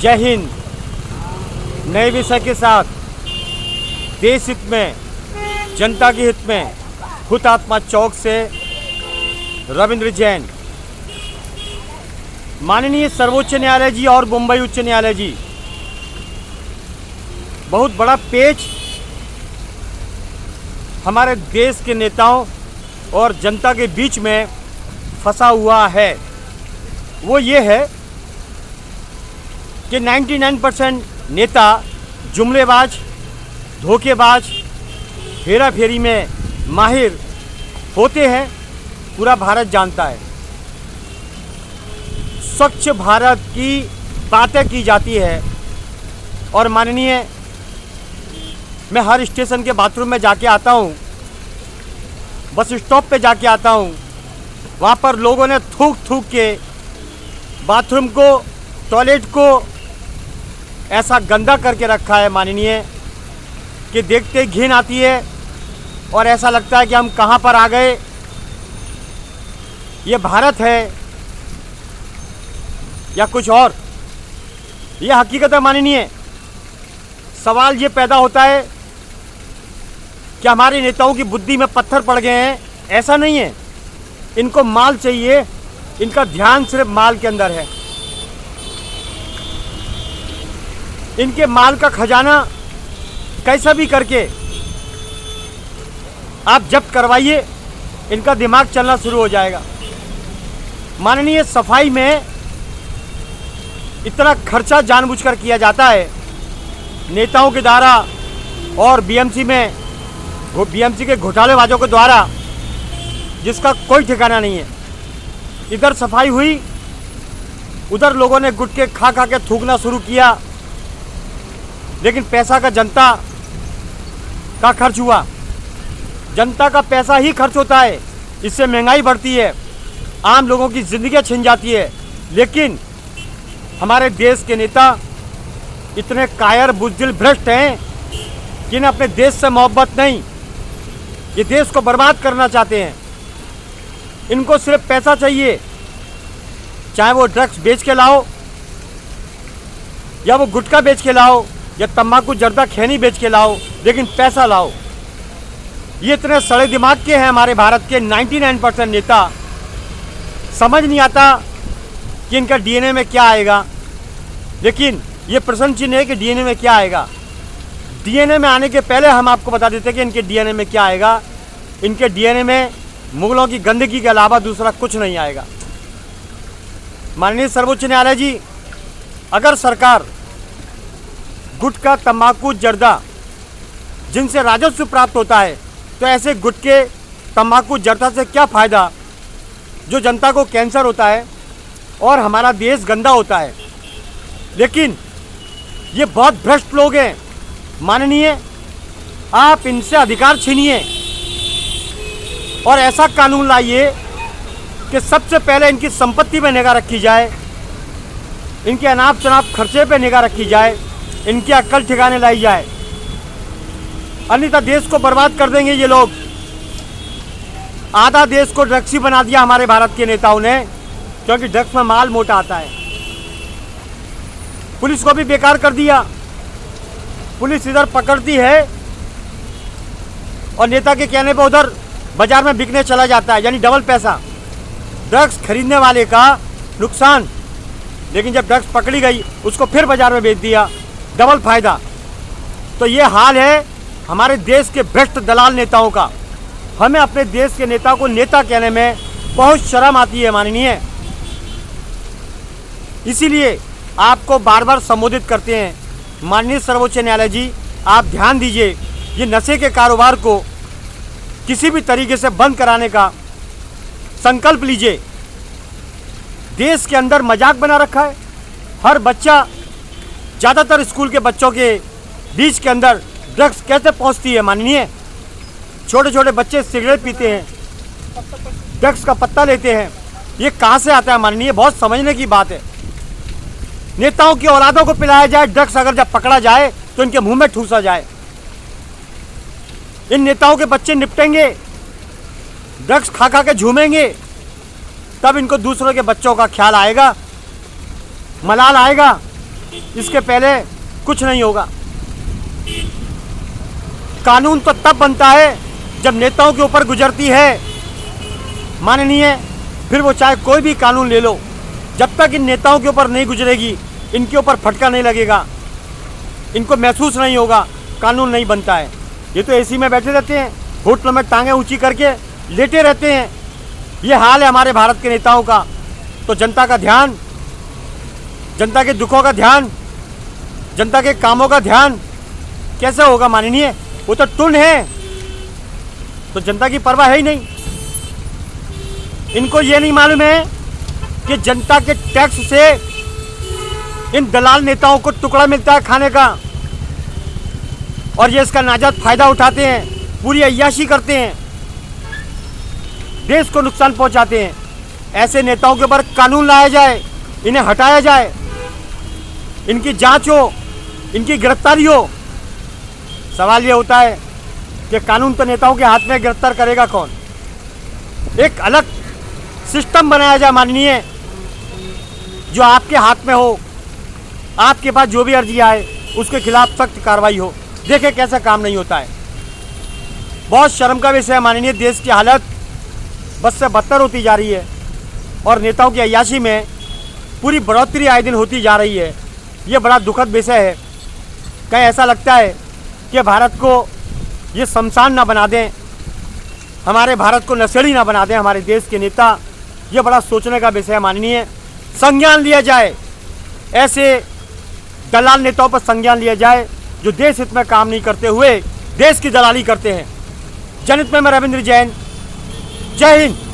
जय हिंद। नए विषय के साथ देश हित में, जनता के हित में हुतात्मा चौक से रविंद्र जैन। माननीय सर्वोच्च न्यायालय जी और मुंबई उच्च न्यायालय जी, बहुत बड़ा पेच हमारे देश के नेताओं और जनता के बीच में फंसा हुआ है। वो ये है कि 99% नेता जुमलेबाज, धोखेबाज, हेरा फेरी में माहिर होते हैं, पूरा भारत जानता है। स्वच्छ भारत की बातें की जाती है और माननीय, मैं हर स्टेशन के बाथरूम में जाके आता हूँ, बस स्टॉप पे जाके आता हूँ, वहाँ पर लोगों ने थूक थूक के बाथरूम को, टॉयलेट को ऐसा गंदा करके रखा है माननीय, कि देखते घिन आती है और ऐसा लगता है कि हम कहाँ पर आ गए। ये भारत है या कुछ और, ये हकीकत है माननीय। सवाल ये पैदा होता है कि हमारे नेताओं की बुद्धि में पत्थर पड़ गए हैं। ऐसा नहीं है, इनको माल चाहिए, इनका ध्यान सिर्फ माल के अंदर है। इनके माल का खजाना कैसा भी करके आप जब्त करवाइए, इनका दिमाग चलना शुरू हो जाएगा। माननीय, सफाई में इतना खर्चा जानबूझकर किया जाता है नेताओं के द्वारा और बीएमसी के घोटालेबाजों के द्वारा, जिसका कोई ठिकाना नहीं है। इधर सफाई हुई, उधर लोगों ने गुटके खा खा के थूकना शुरू किया, लेकिन पैसा का जनता का खर्च हुआ। जनता का पैसा ही खर्च होता है, इससे महंगाई बढ़ती है, आम लोगों की ज़िंदगियां छिन जाती है। लेकिन हमारे देश के नेता इतने कायर, बुज़दिल, भ्रष्ट हैं कि इन्हें अपने देश से मोहब्बत नहीं, ये देश को बर्बाद करना चाहते हैं। इनको सिर्फ पैसा चाहिए, चाहे वो ड्रग्स बेच के लाओ, या वो गुटखा बेच के लाओ, या तंबाकू जर्दा खैनी बेच के लाओ, लेकिन पैसा लाओ। ये इतने सड़े दिमाग के हैं हमारे भारत के 99% नेता। समझ नहीं आता कि इनका डीएनए में क्या आएगा, लेकिन ये प्रश्न चिन्ह है कि डीएनए में क्या आएगा। डीएनए में आने के पहले हम आपको बता देते हैं कि इनके डीएनए में क्या आएगा। इनके डीएनए में मुगलों की गंदगी के अलावा दूसरा कुछ नहीं आएगा। माननीय सर्वोच्च न्यायालय जी, अगर सरकार गुटखा, तंबाकू, जर्दा जिनसे राजस्व प्राप्त होता है, तो ऐसे गुटके, तंबाकू, जर्दा से क्या फ़ायदा जो जनता को कैंसर होता है और हमारा देश गंदा होता है। लेकिन ये बहुत भ्रष्ट लोग हैं माननीय, आप इनसे अधिकार छीनिए और ऐसा कानून लाइए कि सबसे पहले इनकी संपत्ति पर निगाह रखी जाए, इनके अनाप शनाप खर्चे पर निगाह रखी जाए, इनकी अक्ल ठिकाने लाई जाए। अन्यथा देश को बर्बाद कर देंगे ये लोग। आधा देश को ड्रग्सी बना दिया हमारे भारत के नेताओं ने, क्योंकि ड्रग्स में माल मोटा आता है। पुलिस को भी बेकार कर दिया। पुलिस इधर पकड़ती है और नेता के कहने पर उधर बाजार में बिकने चला जाता है, यानी डबल पैसा। ड्रग्स खरीदने वाले का नुकसान, लेकिन जब ड्रग्स पकड़ी गई उसको फिर बाजार में बेच दिया, डबल फायदा। तो ये हाल है हमारे देश के भ्रष्ट दलाल नेताओं का। हमें अपने देश के नेता को नेता कहने में बहुत शर्म आती है माननीय। इसीलिए आपको बार बार संबोधित करते हैं। माननीय सर्वोच्च न्यायालय जी, आप ध्यान दीजिए, ये नशे के कारोबार को किसी भी तरीके से बंद कराने का संकल्प लीजिए। देश के अंदर मजाक बना रखा है। हर बच्चा, ज़्यादातर स्कूल के बच्चों के बीच के अंदर ड्रग्स कैसे पहुंचती है माननीय। छोटे छोटे बच्चे सिगरेट पीते हैं, ड्रग्स का पत्ता लेते हैं। ये कहाँ से आता है माननीय, बहुत समझने की बात है। नेताओं की औलादों को पिलाया जाए ड्रग्स, अगर जब पकड़ा जाए तो इनके मुंह में ठूसा जाए। इन नेताओं के बच्चे निपटेंगे, ड्रग्स खा खा के झूमेंगे, तब इनको दूसरों के बच्चों का ख्याल आएगा, मलाल आएगा इसके पहले कुछ नहीं होगा। कानून तो तब बनता है जब नेताओं के ऊपर गुजरती है माननीय, फिर वो चाहे कोई भी कानून ले लो, जब तक इन नेताओं के ऊपर नहीं गुजरेगी, इनके ऊपर फटका नहीं लगेगा, इनको महसूस नहीं होगा, कानून नहीं बनता है। ये तो एसी में बैठे रहते हैं, होटलों में टांगें ऊंची करके लेटे रहते हैं। ये हाल है हमारे भारत के नेताओं का। तो जनता का ध्यान, जनता के दुखों का ध्यान, जनता के कामों का ध्यान कैसे होगा माननीय? वो तो टुन है, तो जनता की परवाह है ही नहीं। इनको ये नहीं मालूम है कि जनता के टैक्स से इन दलाल नेताओं को टुकड़ा मिलता है खाने का, और ये इसका नाजायज फायदा उठाते हैं, पूरी अय्याशी करते हैं, देश को नुकसान पहुंचाते हैं। ऐसे नेताओं के ऊपर कानून लाया जाए, इन्हें हटाया जाए, इनकी जांच हो, इनकी गिरफ्तारी हो। सवाल ये होता है कि कानून तो नेताओं के हाथ में, गिरफ्तार करेगा कौन? एक अलग सिस्टम बनाया जाए माननीय, जो आपके हाथ में हो, आपके पास जो भी अर्जी आए उसके खिलाफ सख्त कार्रवाई हो। देखें कैसा काम नहीं होता है। बहुत शर्म का विषय है माननीय, देश की हालत बद से बदतर होती जा रही है और नेताओं की अय्याशी में पूरी बढ़ोतरी आए दिन होती जा रही है। ये बड़ा दुखद विषय है। कहीं ऐसा लगता है कि भारत को ये शमशान ना बना दें, हमारे भारत को नशेड़ी ना बना दें हमारे देश के नेता। ये बड़ा सोचने का विषय है माननीय। संज्ञान लिया जाए, ऐसे दलाल नेताओं पर संज्ञान लिया जाए जो देश हित में काम नहीं करते हुए देश की दलाली करते हैं। जनहित में मैं रविंद्र जैन, जय हिंद।